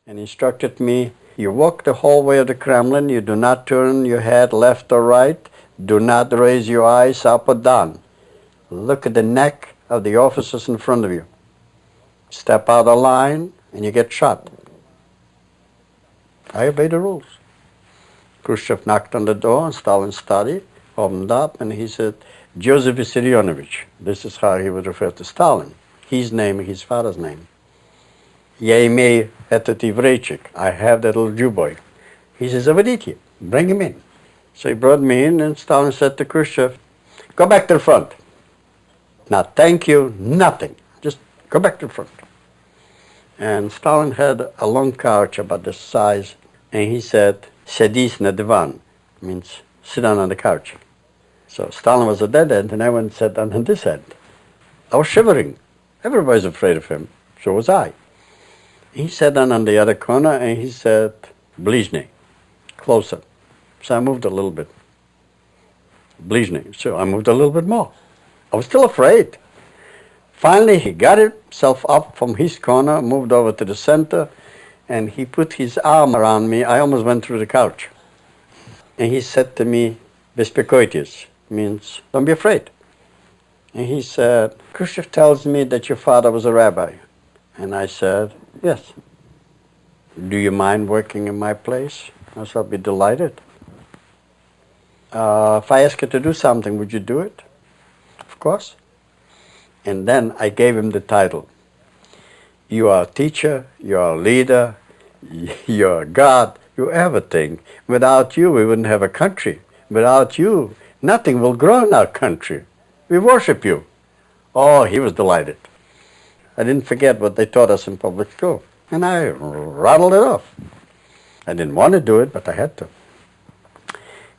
and instructed me, you walk the hallway of the Kremlin, you do not turn your head left or right, do not raise your eyes up or down. Look at the neck of the officers in front of you. Step out of line and you get shot. I obey the rules. Khruschev knocked on the door in Stalin's study, opened up, and he said, Joseph Vissarionovich. This is how he would refer to Stalin. His name, his father's name. Я имею этот еврейчик. I have that little Jew boy. He says, заводите, bring him in. So he brought me in, and Stalin said to Khruschev, go back to the front. Not thank you, nothing. Just go back to the front. And Stalin had a long couch about this size, and he said, садись на диван, means sit down on the couch. So Stalin was at that end, and I went and sat down on this end. I was shivering. Everybody's afraid of him. So was I. He sat down on the other corner, and he said, ближний, closer. So I moved a little bit. Ближний. So I moved a little bit more. I was still afraid. Finally, he got himself up from his corner, moved over to the center, and he put his arm around me. I almost went through the couch. And he said to me, беспокойтесь, means don't be afraid. And he said, Khruschev tells me that your father was a rabbi. And I said, yes. Do you mind working in my place? I said, I'll be delighted. If I ask you to do something, would you do it? Of course. And then I gave him the title. You are a teacher, you are a leader, you're a God, you're everything. Without you, we wouldn't have a country. Without you, nothing will grow in our country. We worship you. Oh, he was delighted. I didn't forget what they taught us in public school. And I rattled it off. I didn't want to do it, but I had to.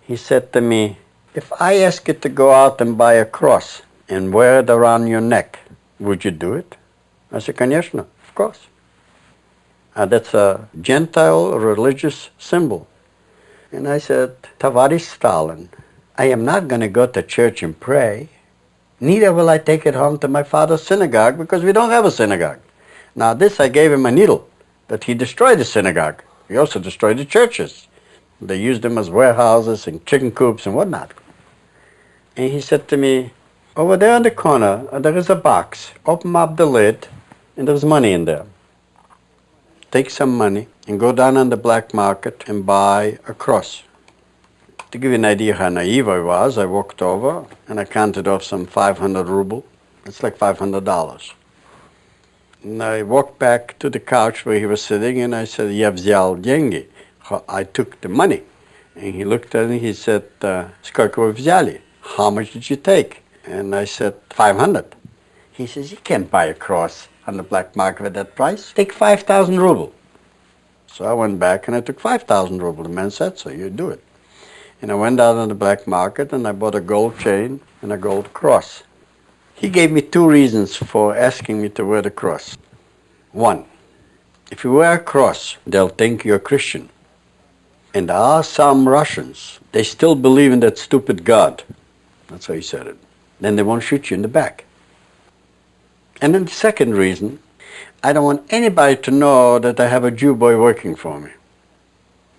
He said to me, if I ask you to go out and buy a cross and wear it around your neck, would you do it? I said, конечно, of course. That's a Gentile religious symbol. And I said, Tavarish Stalin, I am not going to go to church and pray. Neither will I take it home to my father's synagogue because we don't have a synagogue. Now this I gave him a needle, that he destroyed the synagogue. He also destroyed the churches. They used them as warehouses and chicken coops and whatnot. And he said to me, over there in the corner, there is a box. Open up the lid, and there's money in there. Take some money and go down on the black market and buy a cross. To give you an idea how naive I was, I walked over and I counted off some 500 ruble. It's like $500. And I walked back to the couch where he was sitting and I said, Я взял деньги. I took the money. And he looked at me, he said, сколько вы взяли? How much did you take? And I said, 500. He says, you can't buy a cross on the black market at that price. Take 5,000 ruble. So I went back and I took 5,000 ruble. The man said, so you do it. And I went out on the black market and I bought a gold chain and a gold cross. He gave me two reasons for asking me to wear the cross. One, if you wear a cross, they'll think you're a Christian. And there are some Russians, they still believe in that stupid God. That's how he said it. Then they won't shoot you in the back. And then the second reason, I don't want anybody to know that I have a Jew boy working for me.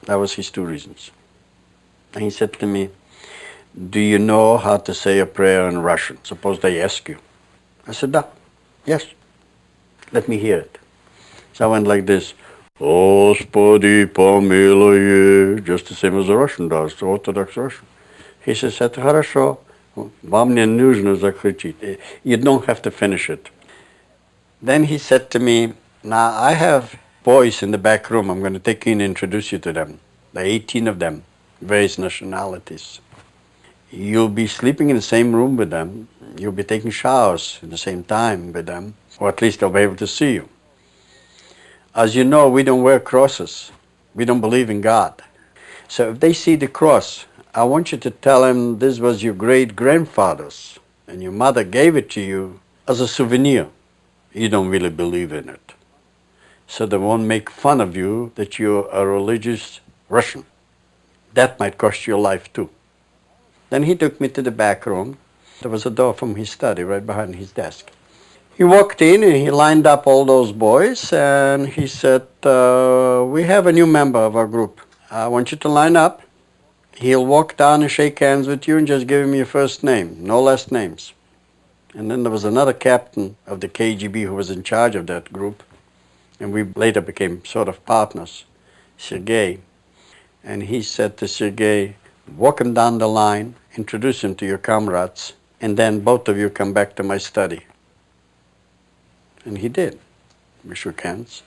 That was his two reasons. And he said to me, do you know how to say a prayer in Russian? Suppose they ask you. I said, да, yes. Let me hear it. So I went like this, Господи помилуй, just the same as the Russian does, the Orthodox Russian. He says, это хорошо, вам не нужно закричать. You don't have to finish it. Then he said to me, now I have boys in the back room, I'm going to take you and introduce you to them. There are 18 of them, various nationalities. You'll be sleeping in the same room with them. You'll be taking showers at the same time with them, or at least they'll be able to see you. As you know, we don't wear crosses. We don't believe in God. So if they see the cross, I want you to tell them this was your great-grandfather's, and your mother gave it to you as a souvenir. You don't really believe in it. So they won't make fun of you that you're a religious Russian. That might cost you your life too. Then he took me to the back room. There was a door from his study right behind his desk. He walked in and he lined up all those boys and he said, we have a new member of our group. I want you to line up. He'll walk down and shake hands with you and just give him your first name, no last names. And then there was another captain of the KGB who was in charge of that group, and we later became sort of partners, Sergei. And he said to Sergei, walk him down the line, introduce him to your comrades, and then both of you come back to my study. And he did. We shook hands.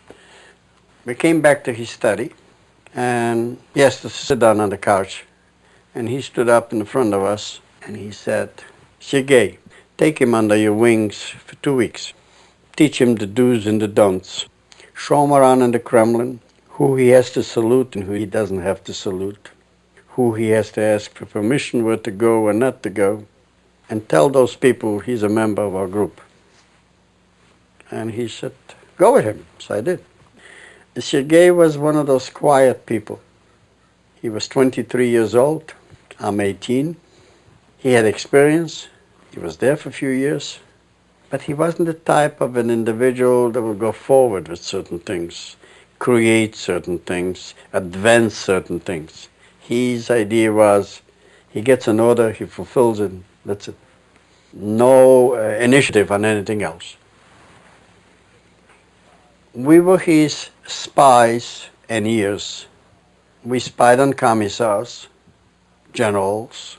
We came back to his study, and he asked us to sit down on the couch. And he stood up in front of us, and he said, Sergei, take him under your wings for 2 weeks. Teach him the do's and the don'ts. Show him around in the Kremlin, who he has to salute and who he doesn't have to salute, who he has to ask for permission where to go or not to go, and tell those people he's a member of our group. And he said, go with him. So I did. Sergei was one of those quiet people. He was 23 years old. I'm 18. He had experience. He was there for a few years. But he wasn't the type of an individual that would go forward with certain things, create certain things, advance certain things. His idea was, he gets an order, he fulfills it, that's it. No initiative on anything else. We were his spies and ears. We spied on commissars, generals,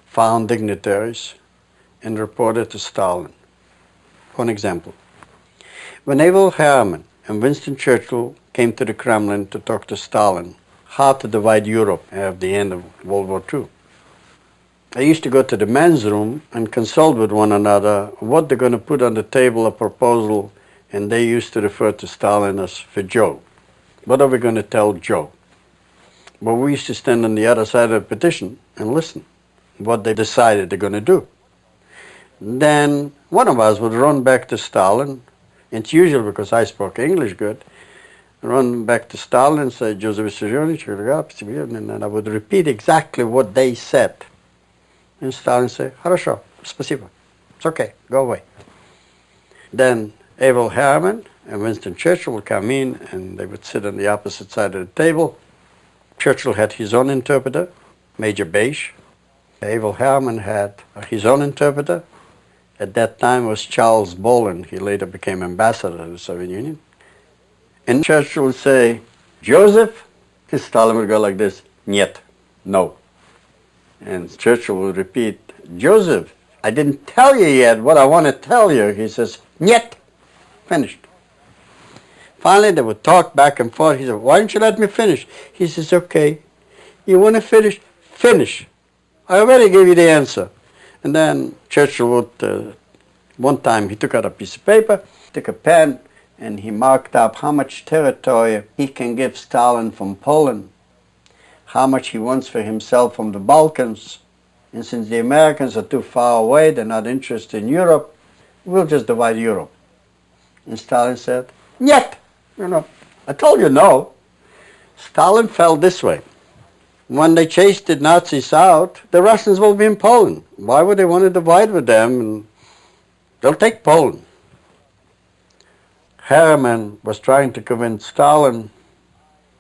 found dignitaries, and reported to Stalin. One example. When Abel Herman and Winston Churchill came to the Kremlin to talk to Stalin how to divide Europe at the end of World War II, I used to go to the men's room and consult with one another what they're going to put on the table, a proposal, and they used to refer to Stalin as for Joe. What are we going to tell Joe? Well, we used to stand on the other side of the petition and listen what they decided they're going to do. Then one of us would run back to Stalin. It's usually because I spoke English good. Run back to Stalin and say, Joseph Stalin, and then I would repeat exactly what they said. And Stalin said, Хорошо, спасибо. It's okay, go away. Then Abel Herman and Winston Churchill would come in and they would sit on the opposite side of the table. Churchill had his own interpreter, Major Beish. Abel Herman had his own interpreter. At that time was Charles Boland. He later became ambassador to the Soviet Union. And Churchill would say, Joseph, and Stalin would go like this, Нет, no. And Churchill would repeat, Joseph, I didn't tell you yet what I want to tell you. He says, Нет, finished. Finally, they would talk back and forth. He said, why don't you let me finish? He says, okay, you want to finish? Finish. I already gave you the answer. And then Churchill would, one time he took out a piece of paper, took a pen, and he marked up how much territory he can give Stalin from Poland, how much he wants for himself from the Balkans. And since the Americans are too far away, they're not interested in Europe, we'll just divide Europe. And Stalin said, Нет, I told you no. Stalin felt this way. When they chased the Nazis out, the Russians will be in Poland. Why would they want to divide with them? And they'll take Poland. Herman was trying to convince Stalin,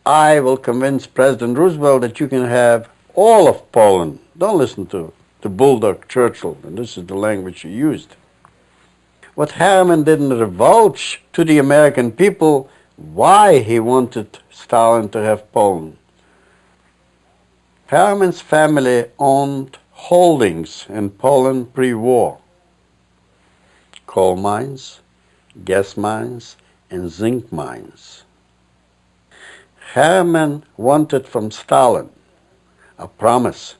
I will convince President Roosevelt that you can have all of Poland. Don't listen to the bulldog Churchill, and this is the language he used. What Herman didn't divulge to the American people, why he wanted Stalin to have Poland. Herman's family owned holdings in Poland pre-war. Coal mines, gas mines, and zinc mines. Herman wanted from Stalin a promise.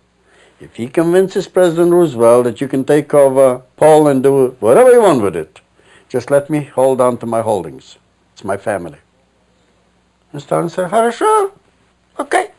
If he convinces President Roosevelt that you can take over Poland, do whatever you want with it, just let me hold on to my holdings. It's my family. And Stalin said, Хорошо, okay.